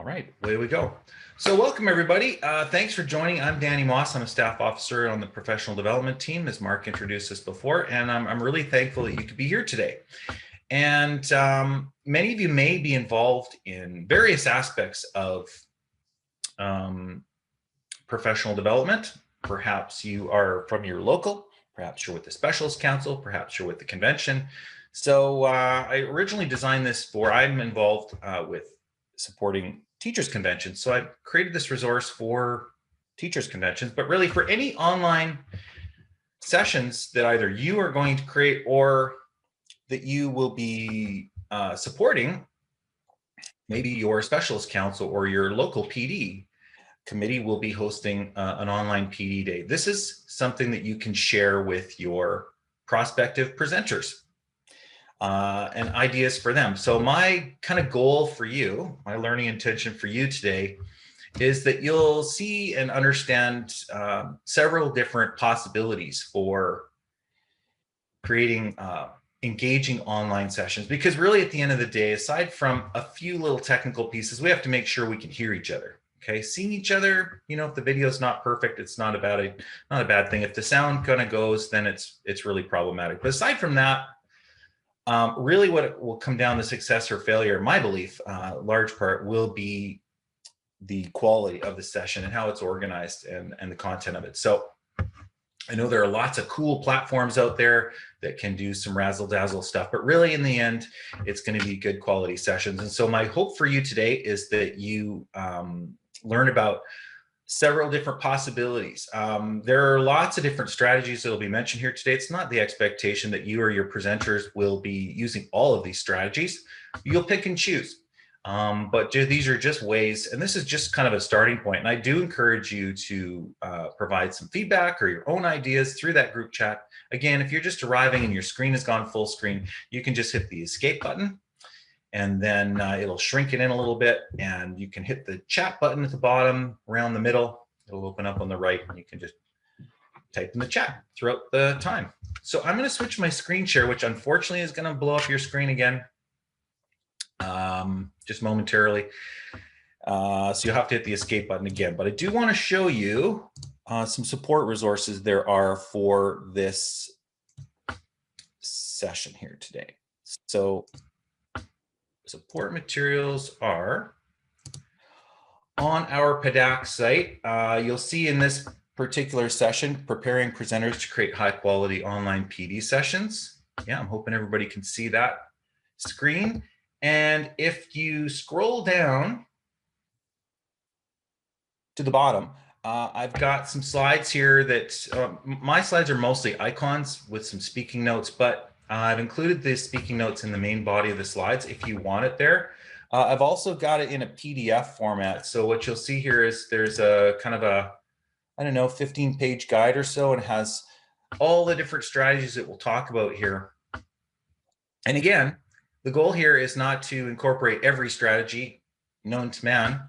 right, away we go. So welcome everybody. Thanks for joining. I'm Danny Moss. I'm a staff officer on the professional development team, as Mark introduced us before, and I'm really thankful that you could be here today. And many of you may be involved in various aspects of professional development. Perhaps you are from your local, perhaps you're with the Specialist Council, perhaps you're with the convention. So I originally designed this for, I'm involved with supporting teachers conventions. So I created this resource for teachers conventions, but really for any online sessions that either you are going to create or that you will be supporting, maybe your Specialist Council or your local PD committee will be hosting an online PD day. This is something that you can share with your prospective presenters and ideas for them. So my kind of goal for you, my learning intention for you today is that you'll see and understand several different possibilities for creating engaging online sessions, because really at the end of the day, aside from a few little technical pieces, we have to make sure we can hear each other. Okay, seeing each other, you know, if the video is not perfect, it's not a bad thing. If the sound kind of goes, then it's really problematic. But aside from that, really what it will come down to success or failure, my belief, large part, will be the quality of the session and how it's organized and the content of it. So I know there are lots of cool platforms out there that can do some razzle dazzle stuff, but really in the end, it's going to be good quality sessions. And so my hope for you today is that you learn about several different possibilities. There are lots of different strategies that will be mentioned here today. It's not the expectation that you or your presenters will be using all of these strategies. You'll pick and choose. But these are just ways, and this is just kind of a starting point. And I do encourage you to provide some feedback or your own ideas through that group chat. Again, if you're just arriving and your screen has gone full screen, you can just hit the escape button, and then it'll shrink it in a little bit, and you can hit the chat button at the bottom, around the middle. It'll open up on the right, and you can just type in the chat throughout the time. So I'm going to switch my screen share, which unfortunately is going to blow up your screen again just momentarily. So you'll have to hit the escape button again. But I do want to show you some support resources there are for this session here today. So support materials are on our PDAC site. You'll see in this particular session, preparing presenters to create high quality online PD sessions. Yeah, I'm hoping everybody can see that screen. And if you scroll down to the bottom, I've got some slides here that my slides are mostly icons with some speaking notes, but I've included the speaking notes in the main body of the slides if you want it there. I've also got it in a PDF format. So what you'll see here is there's a kind of a, I don't know, 15-page guide or so, and it has all the different strategies that we'll talk about here. And again, the goal here is not to incorporate every strategy known to man,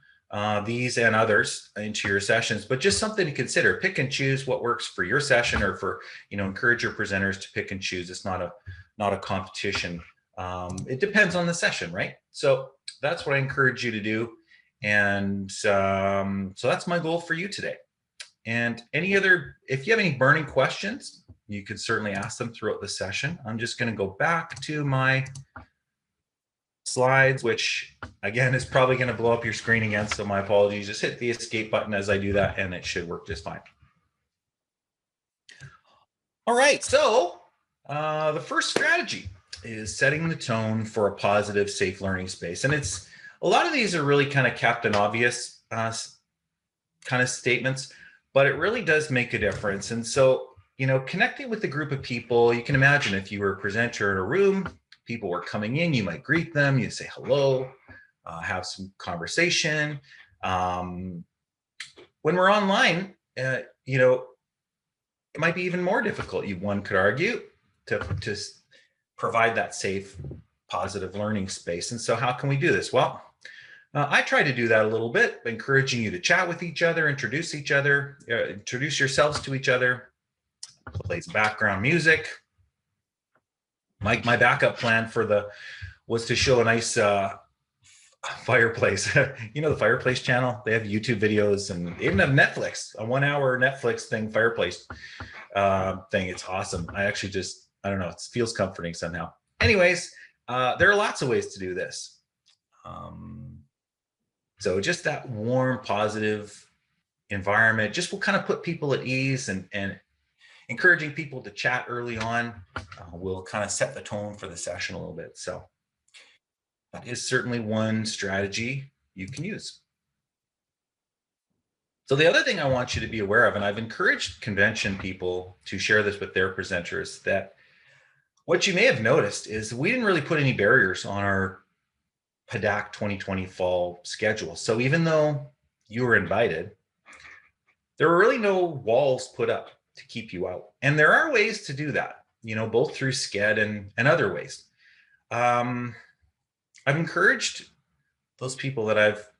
these and others, into your sessions, but just something to consider. Pick and choose what works for your session, or for, you know, encourage your presenters to pick and choose. It's not a competition. It depends on the session, right? So that's what I encourage you to do. And so that's my goal for you today. And if you have any burning questions, you could certainly ask them throughout the session. I'm just going to go back to my slides, which again is probably going to blow up your screen again, so my apologies. Just hit the escape button as I do that, and it should work just fine. All right, so the first strategy is setting the tone for a positive, safe learning space. And it's, a lot of these are really kind of Captain Obvious kind of statements, but it really does make a difference. And so, you know, connecting with a group of people, you can imagine if you were a presenter in a room, people were coming in, you might greet them, you say hello, have some conversation. When we're online, you know, it might be even more difficult, one could argue, to provide that safe, positive learning space. And so how can we do this? Well, I try to do that a little bit, encouraging you to chat with each other, introduce each other, introduce yourselves to each other, play some background music. My backup plan was to show a nice Fireplace. You know, the Fireplace channel, they have YouTube videos and they even have Netflix, a 1 hour Netflix thing, Fireplace thing. It's awesome. I actually just, I don't know, it feels comforting somehow. Anyways, there are lots of ways to do this. So just that warm, positive environment just will kind of put people at ease, and encouraging people to chat early on will kind of set the tone for the session a little bit. So that is certainly one strategy you can use. So the other thing I want you to be aware of, and I've encouraged convention people to share this with their presenters, that what you may have noticed is we didn't really put any barriers on our PDAC 2020 fall schedule. So even though you were invited, there were really no walls put up to keep you out. And there are ways to do that, you know, both through SCED and other ways. I've encouraged those people that I've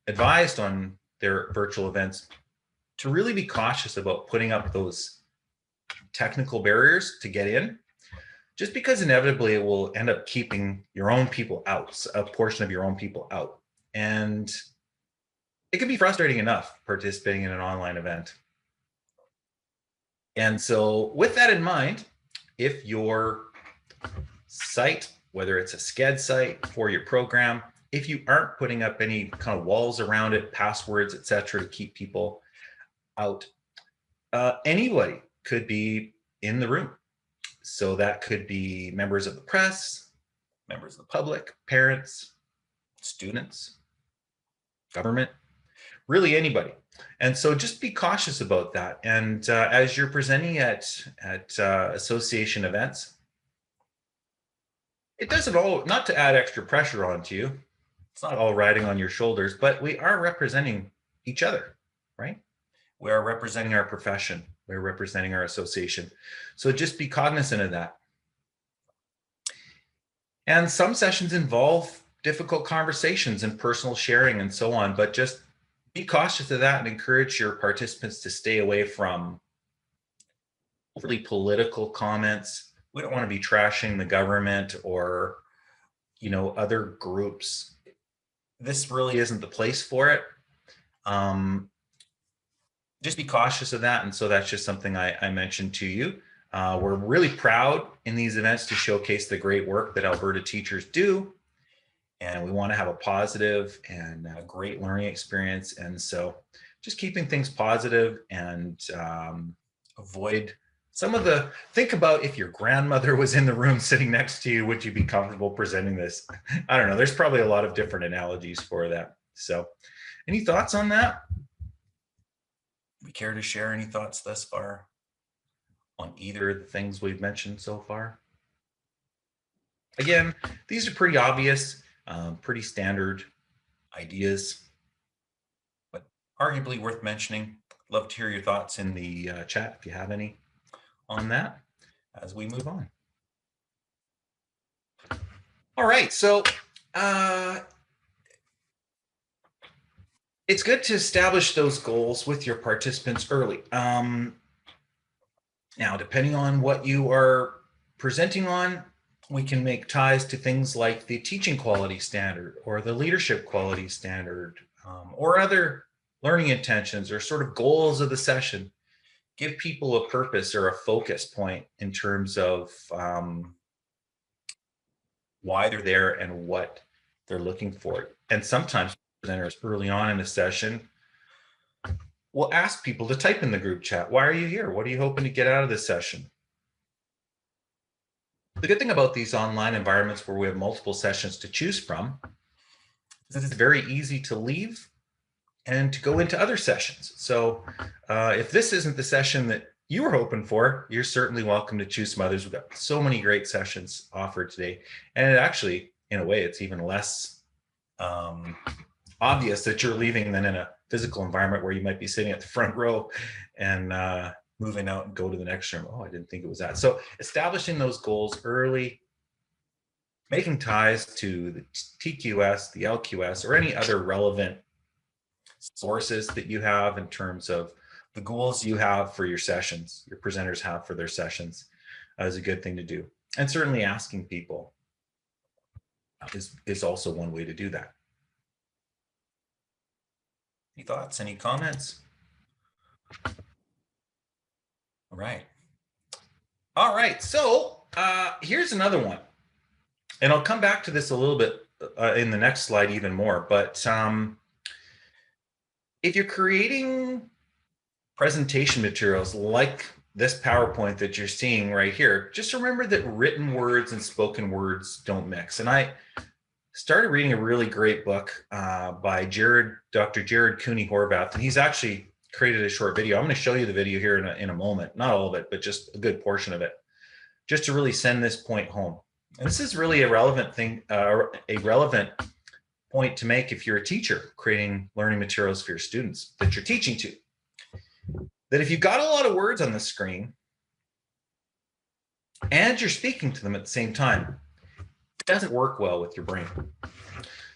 advised on their virtual events to really be cautious about putting up those technical barriers to get in, just because inevitably it will end up keeping your own people out, a portion of your own people out. And it can be frustrating enough participating in an online event. And so with that in mind, if your site, whether it's a SCED site for your program, if you aren't putting up any kind of walls around it, passwords, etc., to keep people out, anybody could be in the room. So that could be members of the press, members of the public, parents, students, government, really anybody. And so just be cautious about that. And as you're presenting at association events, it doesn't all, not to add extra pressure onto you, it's not all riding on your shoulders, but we are representing each other, right? We are representing our profession. We're representing our association. So just be cognizant of that. And some sessions involve difficult conversations and personal sharing and so on, but just be cautious of that and encourage your participants to stay away from overly political comments. We don't want to be trashing the government or, you know, other groups. This really isn't the place for it. Just be cautious of that. And so that's just something I mentioned to you. We're really proud in these events to showcase the great work that Alberta teachers do. And we want to have a positive and a great learning experience. And so just keeping things positive and avoid some of the, think about if your grandmother was in the room sitting next to you, would you be comfortable presenting this? I don't know. There's probably a lot of different analogies for that. So any thoughts on that? Would you care to share any thoughts thus far on either of the things we've mentioned so far? Again, these are pretty obvious, pretty standard ideas, but arguably worth mentioning. Love to hear your thoughts in the chat if you have any on that as we move on. All right, so it's good to establish those goals with your participants early. Now, depending on what you are presenting on, we can make ties to things like the teaching quality standard or the leadership quality standard, or other learning intentions or sort of goals of the session. Give people a purpose or a focus point in terms of why they're there and what they're looking for. And sometimes presenters early on in a session will ask people to type in the group chat, why are you here? What are you hoping to get out of this session? The good thing about these online environments where we have multiple sessions to choose from is that it's very easy to leave and to go into other sessions. So if this isn't the session that you were hoping for, you're certainly welcome to choose some others. We've got so many great sessions offered today. And it actually, in a way, it's even less obvious that you're leaving than in a physical environment where you might be sitting at the front row and moving out and go to the next room. Oh, I didn't think it was that. So establishing those goals early, making ties to the TQS, the LQS, or any other relevant sources that you have in terms of the goals you have for your sessions, your presenters have for their sessions, is a good thing to do. And certainly asking people is also one way to do that. Any thoughts, any comments? All right. All right, so here's another one. And I'll come back to this a little bit in the next slide even more, but if you're creating presentation materials like this PowerPoint that you're seeing right here, just remember that written words and spoken words don't mix. And I started reading a really great book by Dr. Jared Cooney Horvath, and he's actually created a short video. I'm going to show you the video here in a moment, not all of it, but just a good portion of it, just to really send this point home. And this is really a relevant thing, a relevant point to make if you're a teacher creating learning materials for your students that you're teaching to. That if you've got a lot of words on the screen and you're speaking to them at the same time, it doesn't work well with your brain.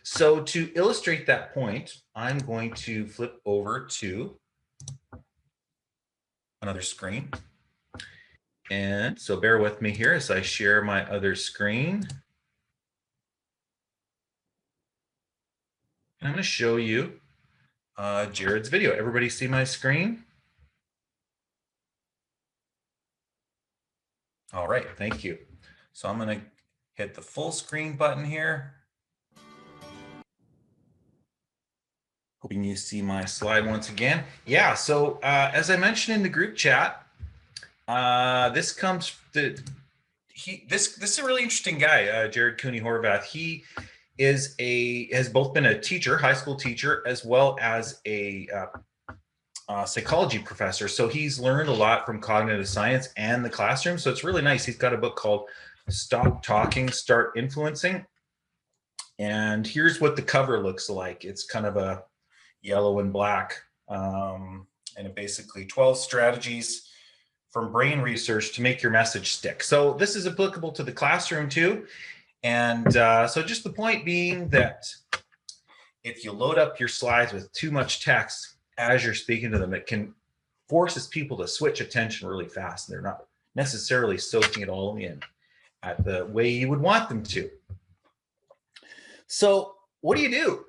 So to illustrate that point, I'm going to flip over to another screen. And so bear with me here as I share my other screen. And I'm going to show you Jared's video. Everybody see my screen? All right, thank you. So I'm going to hit the full screen button here. Hoping you see my slide once again. Yeah, so as I mentioned in the group chat, this is a really interesting guy, Jared Cooney Horvath. He has both been a teacher, high school teacher, as well as a psychology professor. So he's learned a lot from cognitive science and the classroom. So it's really nice. He's got a book called Stop Talking, Start Influencing. And here's what the cover looks like. It's kind of a yellow and black. And it basically 12 strategies from brain research to make your message stick. So this is applicable to the classroom too. And so just the point being that if you load up your slides with too much text as you're speaking to them, it can forces people to switch attention really fast. They're not necessarily soaking it all in at the way you would want them to. So what do you do?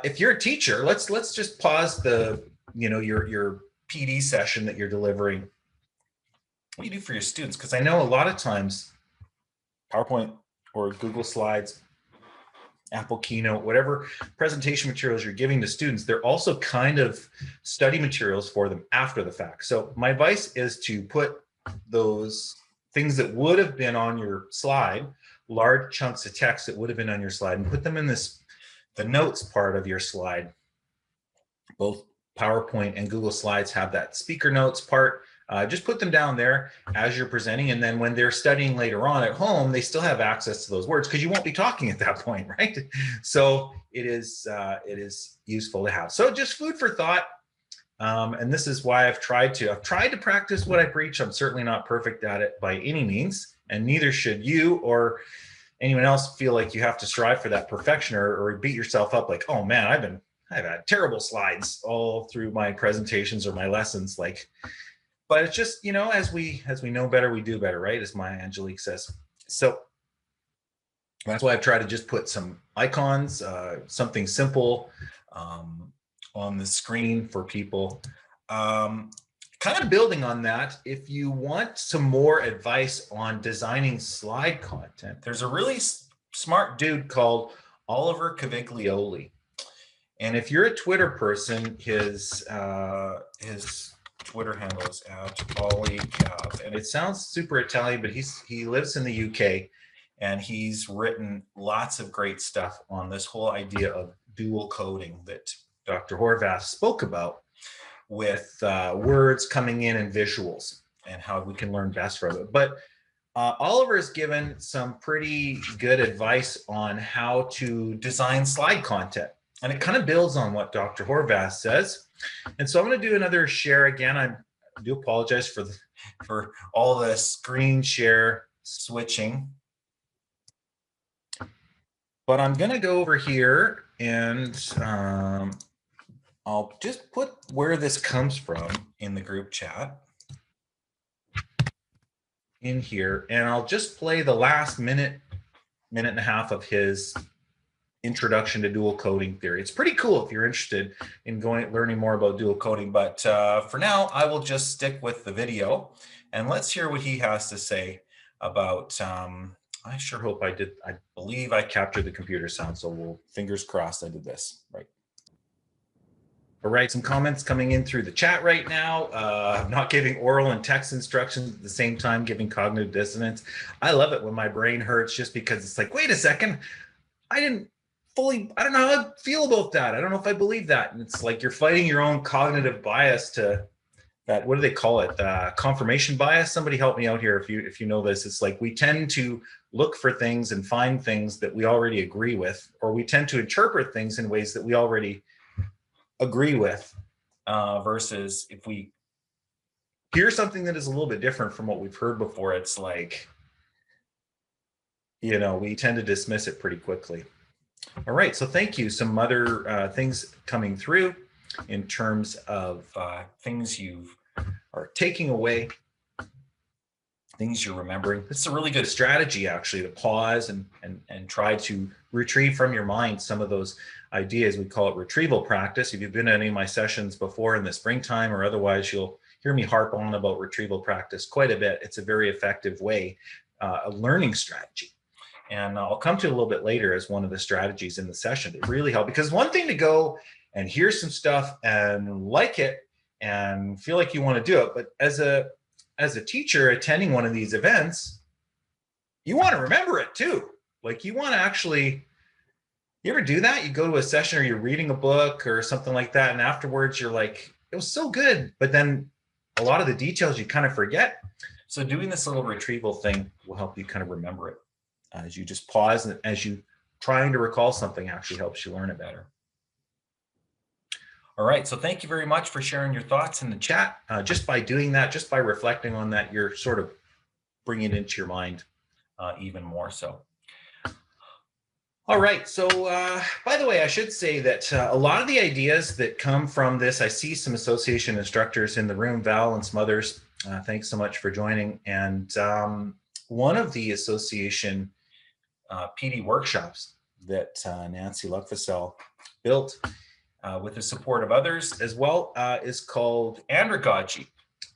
If you're a teacher, let's just pause the, your PD session that you're delivering. What do you do for your students? Because I know a lot of times PowerPoint or Google Slides, Apple Keynote, whatever presentation materials you're giving to students, they're also kind of study materials for them after the fact. So my advice is to put those things that would have been on your slide, large chunks of text that would have been on your slide, and put them in the notes part of your slide. Both PowerPoint and Google Slides have that speaker notes part. Just put them down there as you're presenting, and then when they're studying later on at home, they still have access to those words because you won't be talking at that point, right? So it is useful to have. So just food for thought, and this is why I've tried to practice what I preach. I'm certainly not perfect at it by any means, and neither should you or anyone else feel like you have to strive for that perfection or beat yourself up like, oh man, I've had terrible slides all through my presentations or my lessons, like. But it's just, as we know better, we do better, right? As Maya Angelou says. So that's why I've tried to just put some icons, something simple on the screen for people. Kind of building on that, if you want some more advice on designing slide content, there's a really smart dude called Oliver Caviglioli. And if you're a Twitter person, his Twitter handle is @OllieCav, and it sounds super Italian, but he lives in the UK, and he's written lots of great stuff on this whole idea of dual coding that Dr. Horvath spoke about, with words coming in and visuals, and how we can learn best from it. But Oliver has given some pretty good advice on how to design slide content, and it kind of builds on what Dr. Horvath says. And so I'm going to do another share again. I do apologize for all the screen share switching, but I'm going to go over here and I'll just put where this comes from in the group chat in here, and I'll just play the last minute and a half of his introduction to dual coding theory. It's pretty cool if you're interested in learning more about dual coding. But for now, I will just stick with the video, and let's hear what he has to say about. I sure hope I did. I believe I captured the computer sound, so we'll fingers crossed I did this right. All right, some comments coming in through the chat right now. I'm not giving oral and text instructions at the same time, giving cognitive dissonance. I love it when my brain hurts just because it's like, wait a second, I don't know how I feel about that. I don't know if I believe that. And it's like you're fighting your own cognitive bias to that. What do they call it? Confirmation bias. Somebody help me out here if you know this. It's like we tend to look for things and find things that we already agree with, or we tend to interpret things in ways that we already agree with, versus if we hear something that is a little bit different from what we've heard before, it's like, we tend to dismiss it pretty quickly. All right, so thank you. Some other things coming through in terms of things you are taking away, things you're remembering. This is a really good strategy, actually, to pause and try to retrieve from your mind some of those ideas. We call it retrieval practice. If you've been to any of my sessions before in the springtime or otherwise, you'll hear me harp on about retrieval practice quite a bit. It's a very effective way, a learning strategy. And I'll come to it a little bit later as one of the strategies in the session that really help. Because one thing to go and hear some stuff and like it and feel like you want to do it, but as a teacher attending one of these events, you want to remember it too. Like you want to actually, you ever do that? You go to a session or you're reading a book or something like that, and afterwards you're like, it was so good, but then a lot of the details you kind of forget. So doing this little retrieval thing will help you kind of remember it. As you just pause and as you trying to recall something actually helps you learn it better. All right, so thank you very much for sharing your thoughts in the chat. Just by doing that, just by reflecting on that, you're sort of bringing it into your mind even more so. All right, so by the way, I should say that a lot of the ideas that come from this, I see some association instructors in the room, Val and some others. Thanks so much for joining. And one of the association PD workshops that Nancy Luckfasel built with the support of others as well is called Andragogy.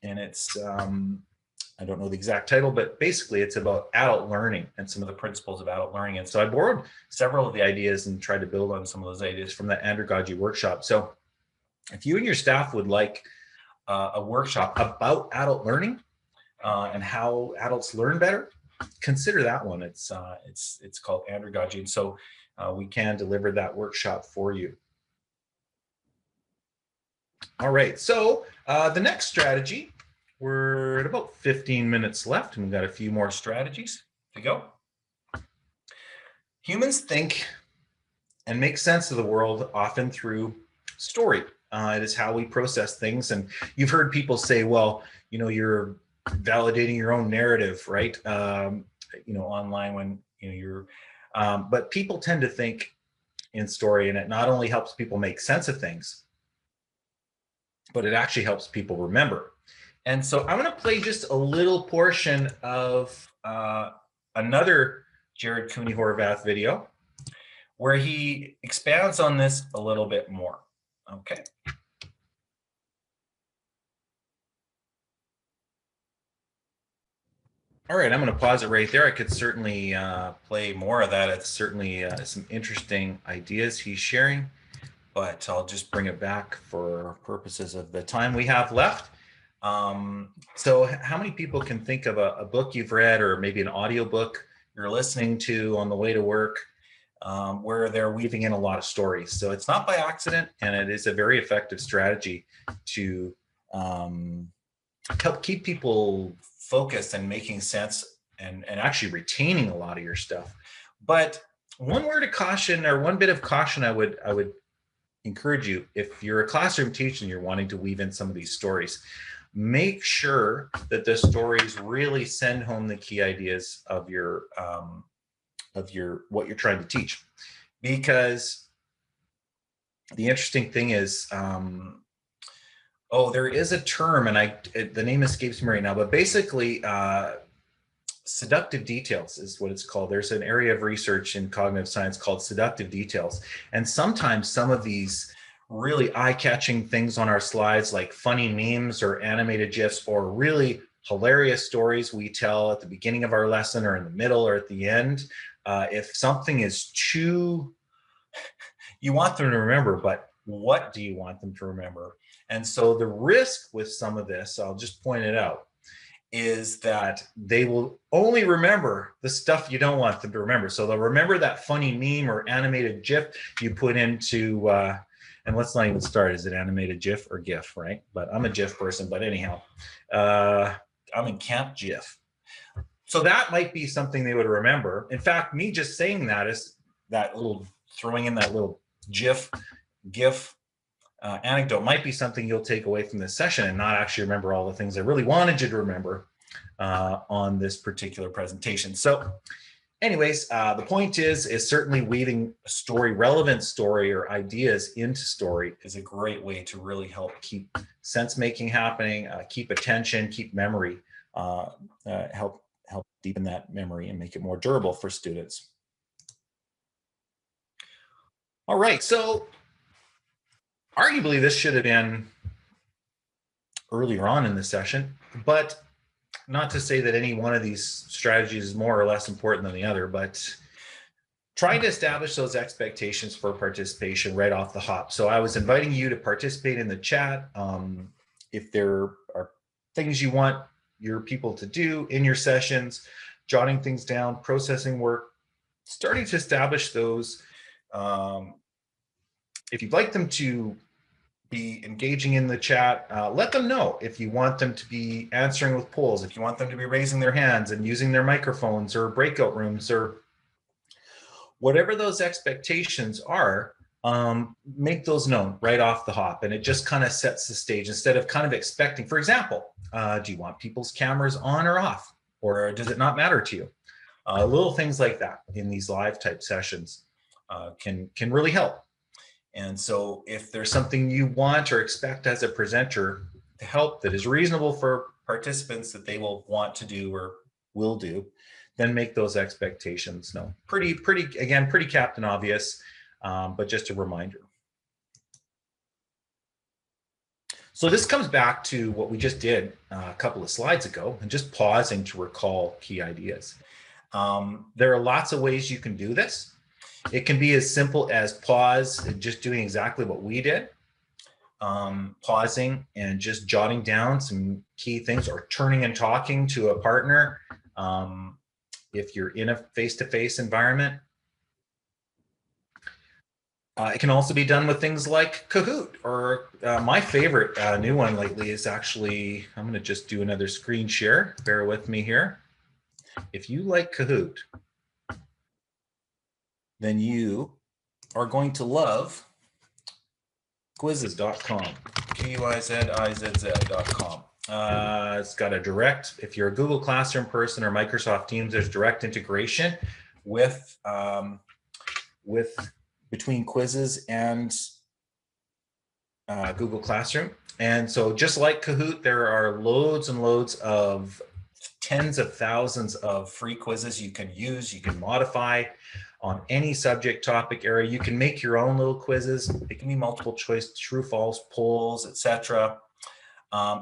And it's, I don't know the exact title, but basically it's about adult learning and some of the principles of adult learning. And so I borrowed several of the ideas and tried to build on some of those ideas from that Andragogy workshop. So if you and your staff would like a workshop about adult learning and how adults learn better, consider that one. It's called Andragogy, and so we can deliver that workshop for you. All right, so the next strategy, we're at about 15 minutes left, and we've got a few more strategies to go. Humans think and make sense of the world often through story. It is how we process things, and you've heard people say, well, you're validating your own narrative, right? Online when you're, but people tend to think in story, and it not only helps people make sense of things, but it actually helps people remember. And so I'm going to play just a little portion of another Jared Cooney Horvath video where he expands on this a little bit more. Okay. All right, I'm going to pause it right there. I could certainly play more of that. It's certainly some interesting ideas he's sharing, but I'll just bring it back for purposes of the time we have left. So how many people can think of a book you've read, or maybe an audiobook you're listening to on the way to work, where they're weaving in a lot of stories? So it's not by accident, and it is a very effective strategy to help keep people focused and making sense and actually retaining a lot of your stuff. But one word of caution, or one bit of caution I would encourage you, if you're a classroom teacher and you're wanting to weave in some of these stories, make sure that the stories really send home the key ideas of your what you're trying to teach. Because the interesting thing is, there is a term, and the name escapes me right now, but basically seductive details is what it's called. There's an area of research in cognitive science called seductive details. And sometimes some of these really eye-catching things on our slides, like funny memes or animated GIFs or really hilarious stories we tell at the beginning of our lesson or in the middle or at the end, if something is too, you want them to remember, but what do you want them to remember? And so the risk with some of this, I'll just point it out, is that they will only remember the stuff you don't want them to remember. So they'll remember that funny meme or animated GIF you put into, and let's not even start, is it animated GIF or GIF, right? But I'm a GIF person, but anyhow, I'm in Camp GIF. So that might be something they would remember. In fact, me just saying that is that little, throwing in that little GIF anecdote might be something you'll take away from this session and not actually remember all the things I really wanted you to remember on this particular presentation. So anyways, the point is certainly weaving a story, relevant story or ideas into story is a great way to really help keep sense making happening, keep attention, keep memory, help deepen that memory and make it more durable for students. All right, so arguably this should have been earlier on in the session, but not to say that any one of these strategies is more or less important than the other, but trying to establish those expectations for participation right off the hop. So I was inviting you to participate in the chat. If there are things you want your people to do in your sessions, jotting things down, processing work, starting to establish those. If you'd like them to be engaging in the chat, let them know if you want them to be answering with polls, if you want them to be raising their hands and using their microphones or breakout rooms or whatever those expectations are, make those known right off the hop. And it just kind of sets the stage instead of kind of expecting, for example, do you want people's cameras on or off? Or does it not matter to you? Little things like that in these live type sessions can really help. And so if there's something you want or expect as a presenter to help that is reasonable for participants that they will want to do or will do, then make those expectations known. Pretty Captain Obvious, but just a reminder. So this comes back to what we just did a couple of slides ago and just pausing to recall key ideas. There are lots of ways you can do this. It can be as simple as pause and just doing exactly what we did, pausing and just jotting down some key things or turning and talking to a partner. If you're in a face-to-face environment, it can also be done with things like Kahoot, or my favorite new one lately is actually, I'm going to just do another screen share. Bear with me here. If you like Kahoot, then you are going to love quizzes.com, Quizizz.com. It's got a direct, if you're a Google Classroom person or Microsoft Teams, there's direct integration with between Quizzes and Google Classroom. And so just like Kahoot, there are loads and loads of tens of thousands of free quizzes you can use, you can modify on any subject, topic, area. You can make your own little quizzes. It can be multiple choice, true, false, polls, etc.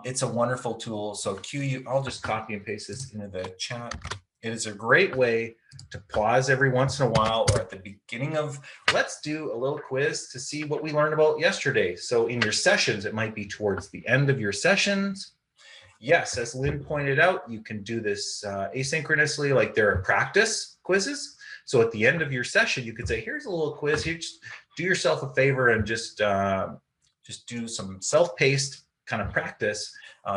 It's a wonderful tool. So I'll just copy and paste this into the chat. It is a great way to pause every once in a while or at the beginning of, let's do a little quiz to see what we learned about yesterday. So in your sessions, it might be towards the end of your sessions. Yes, as Lynn pointed out, you can do this asynchronously, like there are practice quizzes. So at the end of your session, you could say, here's a little quiz. Here, just do yourself a favor and just do some self-paced kind of practice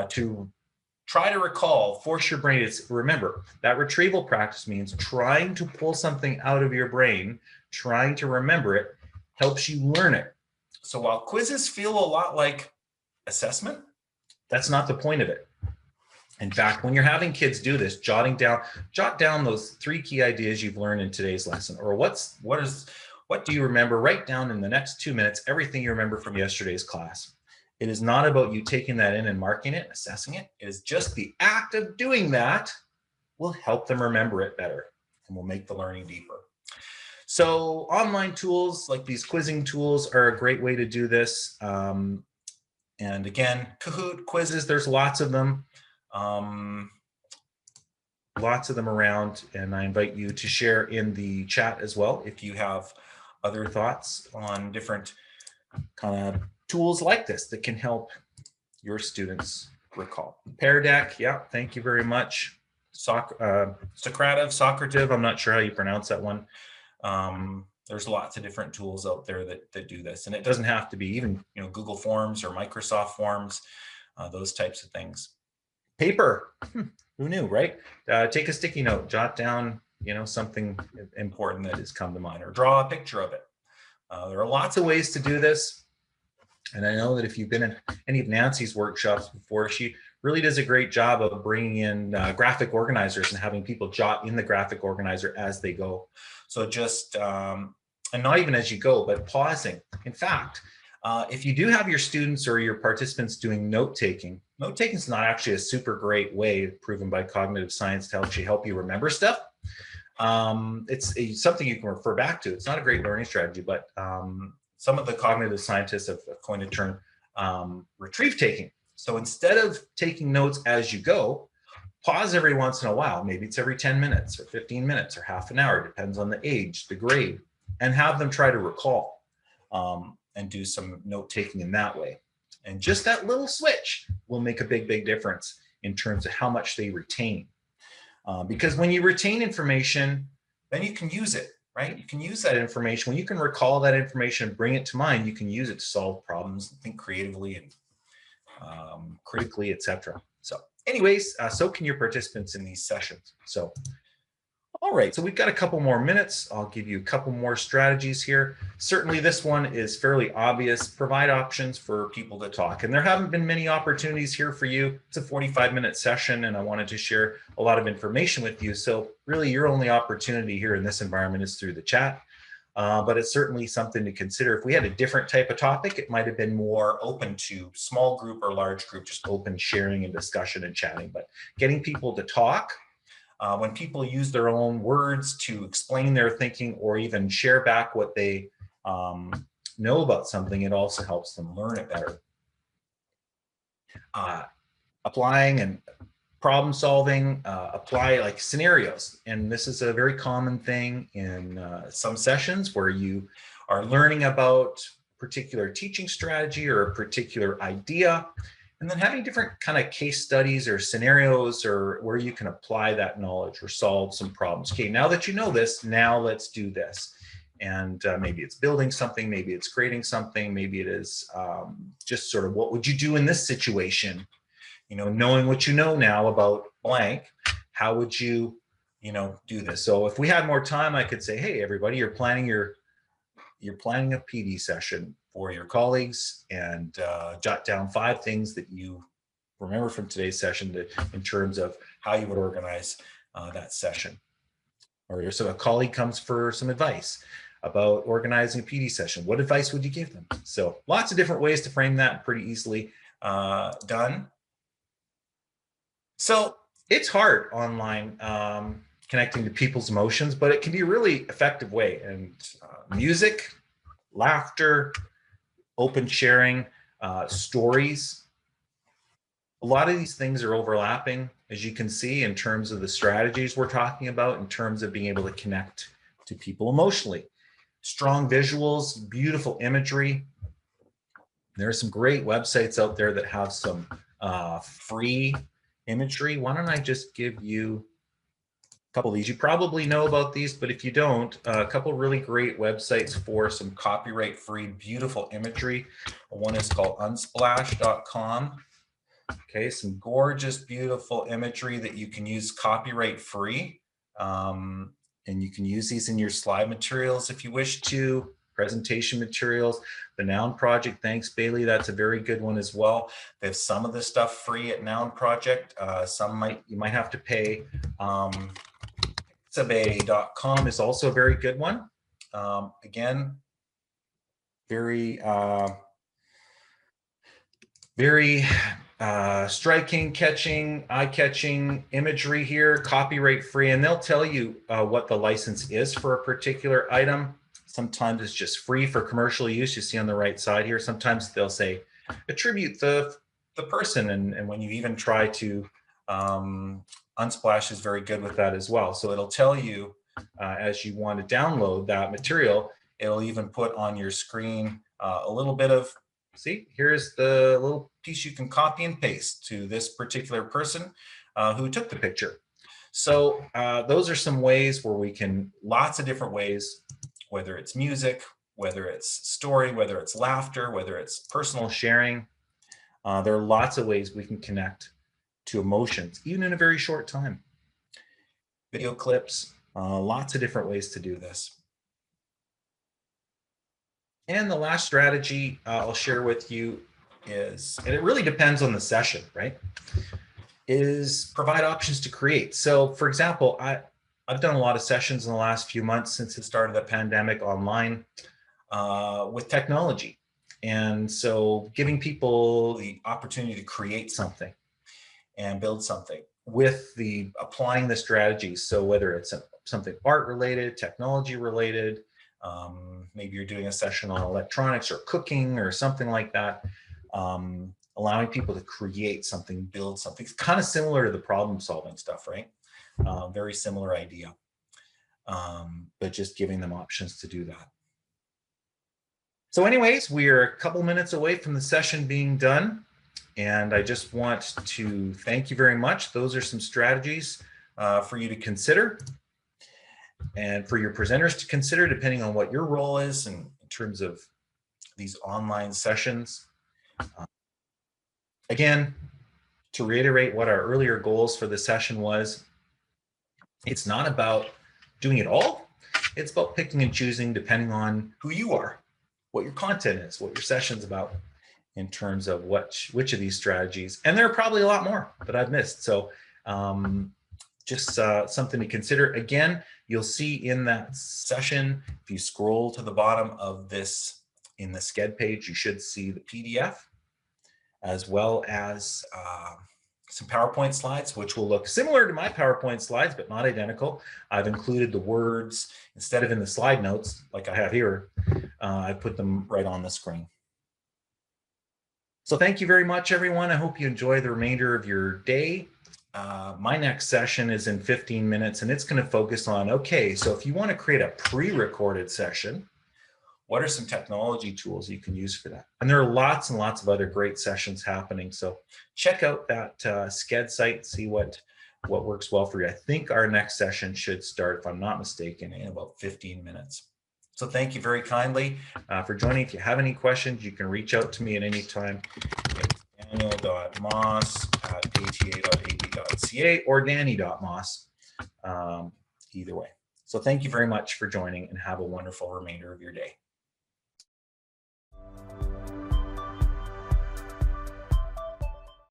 to try to recall, force your brain. Remember, that retrieval practice means trying to pull something out of your brain, trying to remember it, helps you learn it. So while quizzes feel a lot like assessment, that's not the point of it. In fact, when you're having kids do this, jot down those 3 key ideas you've learned in today's lesson, or what do you remember? Write down in the next 2 minutes everything you remember from yesterday's class. It is not about you taking that in and marking it, assessing it. It is just the act of doing that will help them remember it better and will make the learning deeper. So online tools like these quizzing tools are a great way to do this. And again, Kahoot, quizzes, there's lots of them. Lots of them around, and I invite you to share in the chat as well if you have other thoughts on different kind of tools like this that can help your students recall. PDAC, yeah, thank you very much. Socrative, I'm not sure how you pronounce that one. There's lots of different tools out there that do this, and it doesn't have to be even Google Forms or Microsoft Forms, those types of things. Paper, who knew, right? Take a sticky note, jot down something important that has come to mind, or draw a picture of it. There are lots of ways to do this, and I know that if you've been in any of Nancy's workshops before, she really does a great job of bringing in graphic organizers and having people jot in the graphic organizer as they go. So just, and not even as you go, but pausing. In fact, if you do have your students or your participants doing note-taking is not actually a super great way, proven by cognitive science, to actually help you remember stuff. It's something you can refer back to. It's not a great learning strategy, but some of the cognitive scientists have coined a term, retrieve taking. So instead of taking notes as you go, pause every once in a while. Maybe it's every 10 minutes or 15 minutes or half an hour, depends on the age, the grade, and have them try to recall and do some note taking in that way. And just that little switch will make a big, big difference in terms of how much they retain. Because when you retain information, then you can use it, right? You can use that information. When you can recall that information, bring it to mind, you can use it to solve problems, think creatively and critically, etc. So anyways, so can your participants in these sessions. So, all right, so we've got a couple more minutes. I'll give you a couple more strategies here. Certainly this one is fairly obvious. Provide options for people to talk. And there haven't been many opportunities here for you. It's a 45-minute session, and I wanted to share a lot of information with you. So really your only opportunity here in this environment is through the chat. But it's certainly something to consider. If we had a different type of topic, it might have been more open to small group or large group, just open sharing and discussion and chatting. But getting people to talk, when people use their own words to explain their thinking or even share back what they know about something, it also helps them learn it better. Applying and problem solving, apply like scenarios. And this is a very common thing in some sessions where you are learning about a particular teaching strategy or a particular idea, and then having different kind of case studies or scenarios or where you can apply that knowledge or solve some problems. Okay, now that you know this, now let's do this. And maybe it's building something, maybe it's creating something, maybe it is just sort of what would you do in this situation? Knowing what you know now about blank, how would you, do this? So if we had more time, I could say, hey, everybody, you're planning a PD session for your colleagues, and jot down 5 things that you remember from today's session in terms of how you would organize that session. Or so a colleague comes for some advice about organizing a PD session. What advice would you give them? So lots of different ways to frame that, pretty easily done. So it's hard online connecting to people's emotions, but it can be a really effective way. And music, laughter, open sharing, stories. A lot of these things are overlapping, as you can see, in terms of the strategies we're talking about, in terms of being able to connect to people emotionally. Strong visuals, beautiful imagery. There are some great websites out there that have some free imagery. Why don't I just give you a couple of these? You probably know about these, but if you don't, a couple really great websites for some copyright-free, beautiful imagery. One is called unsplash.com. Okay, some gorgeous, beautiful imagery that you can use copyright-free. And you can use these in your slide materials if you wish to, presentation materials. The Noun Project, thanks Bailey, that's a very good one as well. They have some of the stuff free at Noun Project. You might have to pay. Pixabay.com is also a very good one. Again, very striking, catching, eye-catching imagery here, copyright free, and they'll tell you what the license is for a particular item. Sometimes it's just free for commercial use. You see on the right side here. Sometimes they'll say attribute the person, and when you even try to Unsplash is very good with that as well. So it'll tell you as you want to download that material. It'll even put on your screen a little bit of, see, here's the little piece you can copy and paste to this particular person who took the picture. So those are some ways where we can, lots of different ways, whether it's music, whether it's story, whether it's laughter, whether it's personal sharing. There are lots of ways we can connect to emotions, even in a very short time. Video clips, lots of different ways to do this. And the last strategy I'll share with you is, and it really depends on the session, right, is provide options to create. So for example, I've done a lot of sessions in the last few months since the start of the pandemic online with technology. And so giving people the opportunity to create something and build something with the applying the strategies. So whether it's something art related, technology related, maybe you're doing a session on electronics or cooking or something like that, allowing people to create something, build something. It's kind of similar to the problem solving stuff, right? Very similar idea, but just giving them options to do that. So anyways, we are a couple minutes away from the session being done. And I just want to thank you very much. Those are some strategies for you to consider and for your presenters to consider, depending on what your role is in terms of these online sessions. Again, to reiterate what our earlier goals for the session was, it's not about doing it all. It's about picking and choosing depending on who you are, what your content is, what your session's about, in terms of which of these strategies. And there are probably a lot more that I've missed. So just something to consider. Again, you'll see in that session, if you scroll to the bottom of this, in the Sched page, you should see the PDF, as well as some PowerPoint slides, which will look similar to my PowerPoint slides, but not identical. I've included the words, instead of in the slide notes, like I have here, I put them right on the screen. So thank you very much, everyone. I hope you enjoy the remainder of your day. My next session is in 15 minutes, and it's going to focus on, okay, so if you want to create a pre-recorded session, what are some technology tools you can use for that? And there are lots and lots of other great sessions happening. So check out that Sched site, see what works well for you. I think our next session should start, if I'm not mistaken, in about 15 minutes. So thank you very kindly for joining. If you have any questions, you can reach out to me at any time. Daniel.moss@ata.ab.ca or danny.moss, either way. So thank you very much for joining, and have a wonderful remainder of your day.